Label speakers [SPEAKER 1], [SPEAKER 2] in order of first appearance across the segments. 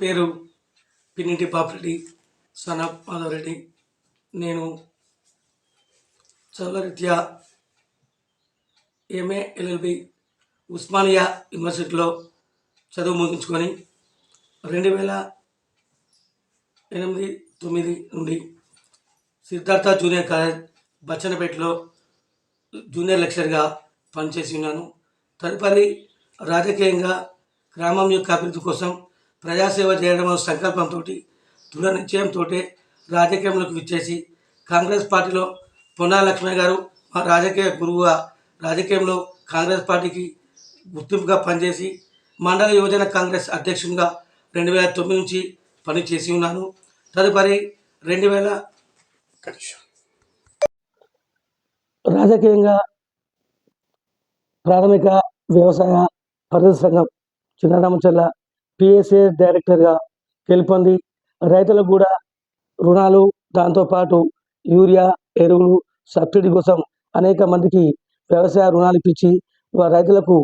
[SPEAKER 1] పేరు Pinninti Papireddy, son of Madhava Reddy. నేను చదువురీత్యా MA LLB Osmania యూనివర్సిటీలో చదువు ముగించుకొని 2008-9 నుండి సిద్ధార్థ జూనియర్ కాలేజ్ బచ్చన్నపేటలో జూనియర్ లెక్చరర్గా పనిచేసి ఉన్నాను. తదుపరి రాజకీయంగా గ్రామం యొక్క అభివృద్ధి కోసం ప్రజాసేవ చేయడం సంకల్పంతో దృఢ నిశ్చయంతో రాజకీయంలోకి విచ్చేసి కాంగ్రెస్ పార్టీలో పొన్నా లక్ష్మయ్య గారు మా రాజకీయ గురువుగా రాజకీయంలో కాంగ్రెస్ పార్టీకి గుర్తింపుగా పనిచేసి మండల యువజన కాంగ్రెస్ అధ్యక్షునిగా 2009 నుంచి పనిచేసి ఉన్నాను. తదుపరి 2000 రాజకీయంగా ప్రాథమిక వ్యవసాయ పరిరక్షణ సంఘం చిన్నరామచర్ల పిఎస్ఏ డైరెక్టర్గా గెలుపొంది రైతులకు కూడా రుణాలు, దాంతోపాటు యూరియా, ఎరువులు, సబ్సిడీ కోసం అనేక మందికి వ్యవసాయ రుణాలు ఇప్పించి రైతులకు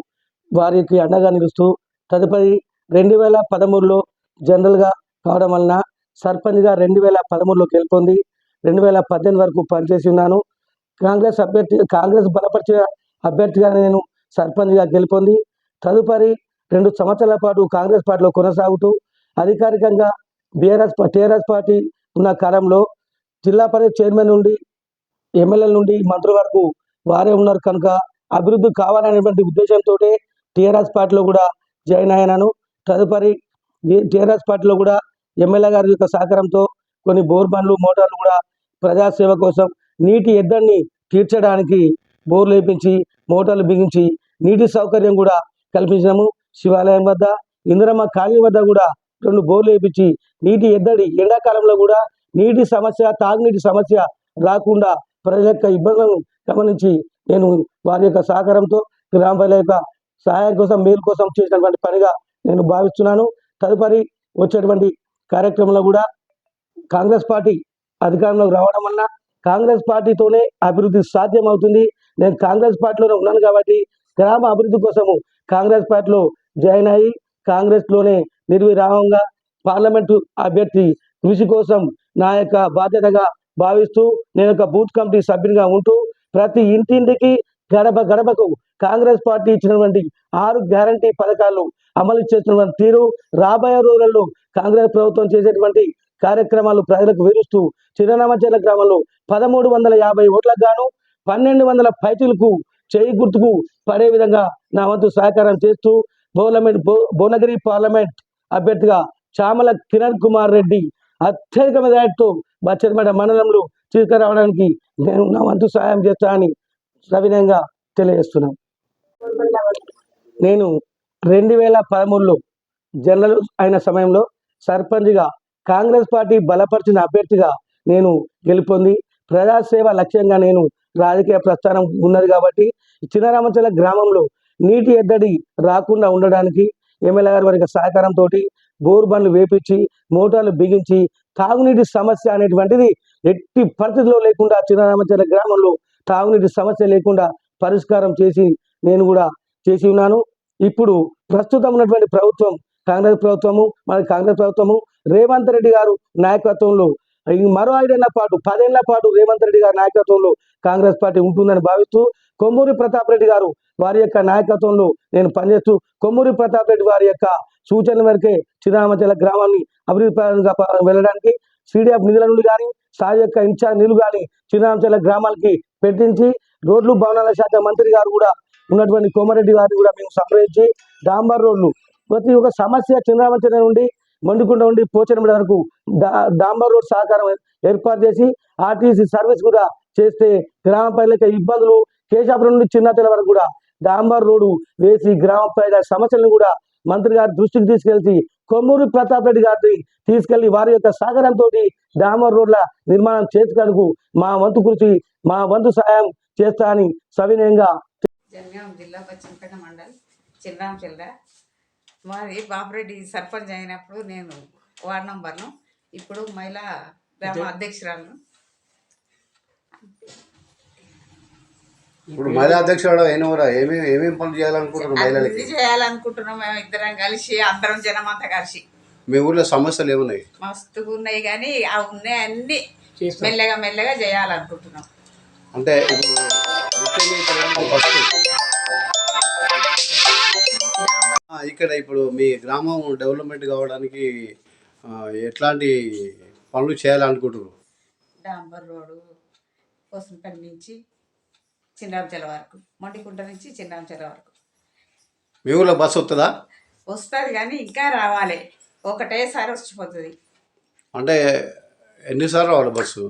[SPEAKER 1] వారికి అండగా నిలుస్తూ తదుపరి 2013లో జనరల్గా కావడం వలన సర్పంచ్గా 2013లో గెలుపొంది 2018 వరకు పనిచేసి ఉన్నాను. కాంగ్రెస్ బలపరిచిన అభ్యర్థిగా నేను సర్పంచ్గా గెలుపొంది తదుపరి 2 సంవత్సరాల పాటు కాంగ్రెస్ పార్టీలో కొనసాగుతూ అధికారికంగా టీఆర్ఎస్ పార్టీ ఉన్న కాలంలో జిల్లా పరిషత్ చైర్మన్ నుండి ఎమ్మెల్యేల నుండి మంత్రుల వరకు వారే ఉన్నారు కనుక అభివృద్ధి కావాలనేటువంటి ఉద్దేశంతో టీఆర్ఎస్ పార్టీలో కూడా జాయిన్ అయ్యాను. తదుపరి టీఆర్ఎస్ పార్టీలో కూడా ఎమ్మెల్యే గారి యొక్క సహకారంతో కొన్ని బోర్బండ్లు, మోటార్లు కూడా ప్రజాసేవ కోసం నీటి ఎద్దడిని తీర్చడానికి బోర్లు వేయించి మోటార్లు బిగించి నీటి సౌకర్యం కూడా కల్పించాము. శివాలయం వద్ద, ఇందిరమ్మ కాలనీ వద్ద కూడా 2 బోర్లు వేయించి నీటి ఎద్దడి ఎండాకాలంలో కూడా నీటి సమస్య, తాగునీటి సమస్య రాకుండా ప్రజల యొక్క ఇబ్బందులను గమనించి నేను వారి యొక్క సహకారంతో గ్రామ ప్రజల యొక్క సహాయం కోసం, మేలు కోసం చేసినటువంటి పనిగా నేను భావిస్తున్నాను. తదుపరి వచ్చేటువంటి కార్యక్రమంలో కూడా కాంగ్రెస్ పార్టీ అధికారంలోకి రావడం వలన కాంగ్రెస్ పార్టీతోనే అభివృద్ధి సాధ్యమవుతుంది. నేను కాంగ్రెస్ పార్టీలోనే ఉన్నాను కాబట్టి గ్రామ అభివృద్ధి కోసము కాంగ్రెస్ పార్టీలో జాయిన్ అయ్యి కాంగ్రెస్లోనే నిర్విరామంగా పార్లమెంటు అభ్యర్థి కృషి కోసం నా యొక్క బాధ్యతగా భావిస్తూ నేను ఒక బూత్ కమిటీ సభ్యునిగా ఉంటూ ప్రతి ఇంటింటికి గడప గడపకు కాంగ్రెస్ పార్టీ ఇచ్చినటువంటి 6 గ్యారంటీ పథకాలు అమలు చేస్తున్నటువంటి తీరు, రాబోయే రోజుల్లో కాంగ్రెస్ ప్రభుత్వం చేసేటువంటి కార్యక్రమాలు ప్రజలకు వివరిస్తూ చిన్నరామచర్ల గ్రామంలో 1350 ఓట్లకు గాను 1200 పైచీలకు చేయి గుర్తుకు పడే విధంగా నా వంతు సహకారం చేస్తూ భువనగిరి పార్లమెంట్ అభ్యర్థిగా చామల కిరణ్ కుమార్ రెడ్డి అత్యధిక మెజార్టీతో బచ్చన్నపేట మండలంలో తీసుకురావడానికి నేను నా వంతు సహాయం చేస్తానని సవినయంగా తెలియజేస్తున్నాను. నేను 2013లో జనరల్ అయిన సమయంలో సర్పంచ్గా కాంగ్రెస్ పార్టీ బలపరిచిన అభ్యర్థిగా నేను గెలుపొంది ప్రజాసేవ లక్ష్యంగా నేను రాజకీయ ప్రస్థానం ఉన్నది కాబట్టి చిన్నరామచర్ల గ్రామంలో నీటి ఎద్దడి రాకుండా ఉండడానికి ఎమ్మెల్యే గారి వారి సహకారంతో బోర్ బండ్లు వేపించి మోటార్లు బిగించి తాగునీటి సమస్య అనేటువంటిది ఎట్టి పరిస్థితుల్లో లేకుండా చిన్నరామచర్ల గ్రామంలో తాగునీటి సమస్య లేకుండా పరిష్కారం చేసి నేను కూడా చేసి ఉన్నాను. ఇప్పుడు ప్రస్తుతం ఉన్నటువంటి ప్రభుత్వం కాంగ్రెస్ ప్రభుత్వము రేవంత్ రెడ్డి గారు నాయకత్వంలో మరో 5 ఏళ్ల పాటు 10 ఏళ్ల పాటు రేవంత్ రెడ్డి గారి నాయకత్వంలో కాంగ్రెస్ పార్టీ ఉంటుందని భావిస్తూ కొమ్మూరి ప్రతాప్ రెడ్డి గారు వారి యొక్క నాయకత్వంలో నేను పనిచేస్తూ కొమ్మూరి ప్రతాప్ రెడ్డి వారి యొక్క సూచనల మేరకే చిన్నరామచర్ల గ్రామాన్ని అభివృద్ధిగా వెళ్ళడానికి సిడిఎఫ్ నిధుల నుండి కానీ సాయి యొక్క ఇన్ఛార్జ్ నిధులు కానీ చిన్నరామచర్ల గ్రామాలకి పెట్టించి రోడ్లు భవనాల శాఖ మంత్రి గారు కూడా ఉన్నటువంటి కోమారెడ్డి గారిని కూడా మేము సంప్రదించి డాంబర్ రోడ్లు ప్రతి ఒక్క సమస్య చిన్నరామచర్ల నుండి మండుకుంట నుండి పోచనపేట వరకు డాంబర్ రోడ్ సహకారం ఏర్పాటు చేసి ఆర్టీసీ సర్వీస్ కూడా చేస్తే గ్రామ ప్రజల ఇబ్బందులు కేశాపురం నుండి చిన్నతెల వరకు కూడా డాంబర్ రోడ్డు వేసి గ్రామ ప్రజల సమస్యలను కూడా మంత్రి గారి దృష్టికి తీసుకెళ్చి కొమ్మూరి ప్రతాప్ రెడ్డి గారిని తీసుకెళ్లి వారి యొక్క సహకారంతో డాంబర్ రోడ్ల నిర్మాణం చేసేందుకు మా వంతు కృషి, మా వంతు సహాయం చేస్తా అని సవినయంగా.
[SPEAKER 2] జనగాం జిల్లా బచ్చన్నపేట మండల్ చిన్నరామచర్ల. మాది బాపిరెడ్డి సర్పంచ్ అయినప్పుడు నేను వార్డు నంబర్ను, ఇప్పుడు మహిళా గ్రామ అధ్యక్షురాలను.
[SPEAKER 3] ఇప్పుడు మహిళా అధ్యక్షుడు అయిన కూడా ఏమేమి పనులు చేయాలనుకుంటున్నాం?
[SPEAKER 2] అభివృద్ధి చేయాలనుకుంటున్నాం. మేము ఇద్దరం కలిసి అందరం జనమంతా కలిసి
[SPEAKER 3] మీ ఊర్లో సమస్యలు ఏమున్నాయి?
[SPEAKER 2] మస్తుగా ఉన్నాయి కానీ ఆ ఉన్నాయి అన్ని మెల్లగా మెల్లగా చేయాలనుకుంటున్నాం.
[SPEAKER 3] అంటే ఇప్పుడు ముఖ్యంగా ఇక్కడ ఫస్ట్ ఇక్కడ ఇప్పుడు మీ గ్రామం డెవలప్మెంట్ కావడానికి ఎట్లాంటి పనులు చేయాలనుకుంటున్నారు?
[SPEAKER 2] డాంబర్ రోడ్డు కోసంపల్లి నుంచి చిన్నరామచల వరకు, మొండికుంట నుంచి చిన్నరామచల వరకు
[SPEAKER 3] మీ ఊర్లో బస్సు వస్తుందా?
[SPEAKER 2] వస్తుంది కానీ ఇంకా రావాలి, ఒకటేసారి వచ్చిపోతుంది.
[SPEAKER 3] అంటే ఎన్నిసార్లు రావాలి బస్సు?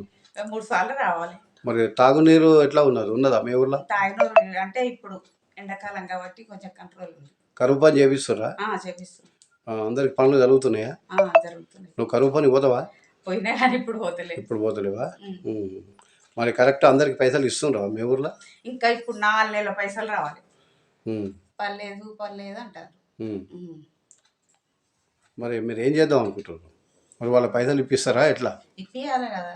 [SPEAKER 2] 3 సార్లు రావాలి.
[SPEAKER 3] మరి తాగునీరు ఎట్లా ఉన్నదా మీ ఊర్లో?
[SPEAKER 2] తాగిన అంటే ఇప్పుడు ఎండాకాలం కాబట్టి కొంచెం కంట్రోల్ ఉంది.
[SPEAKER 3] కరువు పని చేపిస్తురా?
[SPEAKER 2] చేపిస్తున్నాం.
[SPEAKER 3] అందరికి పనులు జరుగుతున్నాయా?
[SPEAKER 2] జరుగుతున్నాయి.
[SPEAKER 3] నువ్వు కరువు పని పోతావా?
[SPEAKER 2] పోయినా కానీ ఇప్పుడు పోతలేదు.
[SPEAKER 3] ఇప్పుడు పోతలేవా? మరి కరెక్ట్ అందరికి పైసలు ఇస్తుండ్రా మీ ఊర్లో?
[SPEAKER 2] ఇంకా ఇప్పుడు 4 నెలల పైసలు రావాలి. పర్లేదు అంటారు.
[SPEAKER 3] మరి మీరు ఏం చేద్దాం అనుకుంటున్నారు? మరి వాళ్ళ పైసలు ఇప్పిస్తారా ఎట్లా?
[SPEAKER 2] ఇప్పియాలి కదా.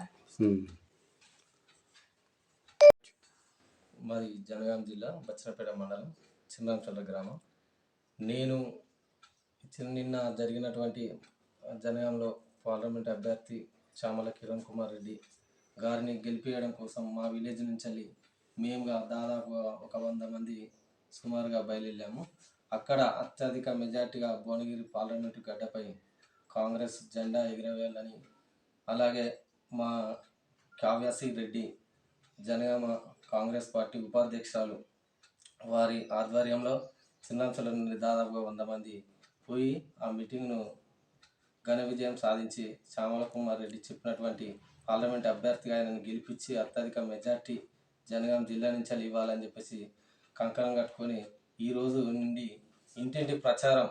[SPEAKER 4] మాది జనగాం జిల్లా బచ్చనపేట మండలం చిన్నరామచల్ల గ్రామం. నేను నిన్న జరిగినటువంటి జనగాంలో పార్లమెంట్ అభ్యర్థి చామల కిరణ్ కుమార్ రెడ్డి గారిని గెలిపించడం కోసం మా విలేజ్ నుంచి మేముగా దాదాపు 100 మంది సుమారుగా బయలుదేరాము. అక్కడ అత్యధిక మెజార్టీగా భువనగిరి పార్లమెంటు గడ్డపై కాంగ్రెస్ జెండా ఎగిరవేయాలని, అలాగే మా కావ్యాసి రెడ్డి జనగామ కాంగ్రెస్ పార్టీ ఉపాధ్యక్షురాలు వారి ఆధ్వర్యంలో చిన్నరామచల్ల నుండి దాదాపుగా 100 మంది పోయి ఆ మీటింగ్ను ఘన విజయం సాధించి చామల కుమార్ రెడ్డి చెప్పినటువంటి పార్లమెంట్ అభ్యర్థిగా ఆయనను గెలిపించి అత్యధిక మెజార్టీ జనగాం జిల్లా నుంచి ఇవ్వాలని చెప్పేసి కంకణం కట్టుకొని ఈరోజు నుండి ఇంటింటి ప్రచారం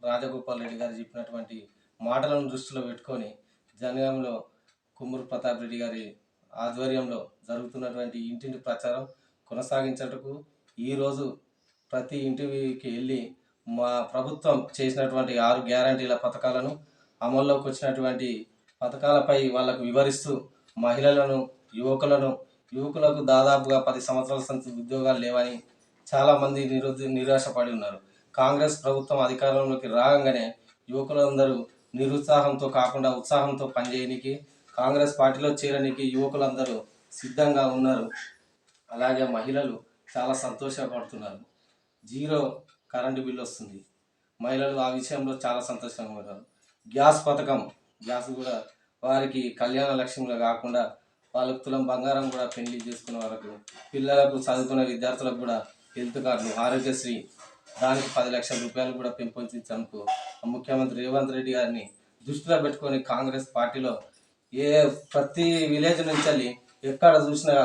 [SPEAKER 4] రాజగోపాల్ రెడ్డి గారు చెప్పినటువంటి మాటలను దృష్టిలో పెట్టుకొని జనగాంలో కుమ్మూరు ప్రతాప్ రెడ్డి గారి ఆధ్వర్యంలో జరుగుతున్నటువంటి ఇంటింటి ప్రచారం కొనసాగించటకు ఈరోజు ప్రతి ఇంటికి వెళ్ళి మా ప్రభుత్వం చేసినటువంటి 6 గ్యారంటీల పథకాలను, అమల్లోకి వచ్చినటువంటి పథకాలపై వాళ్ళకు వివరిస్తూ మహిళలను యువకులకు దాదాపుగా 10 సంవత్సరాల సంచి ఉద్యోగాలు లేవని చాలామంది నిరాశపడి ఉన్నారు. కాంగ్రెస్ ప్రభుత్వం అధికారంలోకి రాగానే యువకులందరూ నిరుత్సాహంతో కాకుండా ఉత్సాహంతో పనిచేయడానికి, కాంగ్రెస్ పార్టీలో చేరడానికి యువకులందరూ సిద్ధంగా ఉన్నారు. అలాగే మహిళలు చాలా సంతోషపడుతున్నారు. 0 కరెంటు బిల్లు వస్తుంది. మహిళలు ఆ విషయంలో చాలా సంతోషంగా ఉన్నారు. గ్యాస్ పథకం, గ్యాస్ కూడా వారికి కళ్యాణ లక్ష్యంగా కాకుండా వాళ్ళకు తులం బంగారం కూడా పెళ్లి చేసుకున్న వాళ్ళకు, పిల్లలకు చదువుకున్న విద్యార్థులకు కూడా హెల్త్ కార్డులు, ఆరోగ్యశ్రీ దానికి 10 లక్షల రూపాయలు కూడా పెంపొందించడానికి ముఖ్యమంత్రి రేవంత్ రెడ్డి గారిని దృష్టిలో పెట్టుకొని కాంగ్రెస్ పార్టీలో ప్రతి విలేజ్ నుంచి ఎక్కడ చూసినా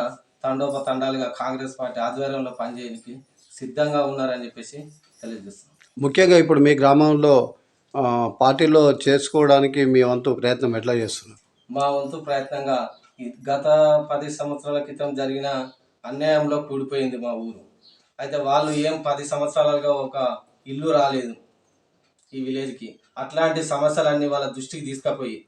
[SPEAKER 4] తండోపతండాలుగా కాంగ్రెస్ పార్టీ ఆధ్వర్యంలో పనిచేయడానికి సిద్ధంగా ఉన్నారని చెప్పేసి తెలియజేస్తున్నాం.
[SPEAKER 3] ముఖ్యంగా ఇప్పుడు మీ గ్రామంలో పార్టీలో చేర్చుకోవడానికి మీ వంతు ప్రయత్నం ఎట్లా చేస్తున్నారు?
[SPEAKER 4] మా వంతు ప్రయత్నంగా గత 10 సంవత్సరాల క్రితం జరిగిన అన్యాయంలో కూడిపోయింది మా ఊరు. అయితే వాళ్ళు 10 సంవత్సరాలుగా ఒక ఇల్లు రాలేదు ఈ విలేజ్కి. అట్లాంటి సమస్యలన్నీ వాళ్ళ దృష్టికి తీసుకుపోయి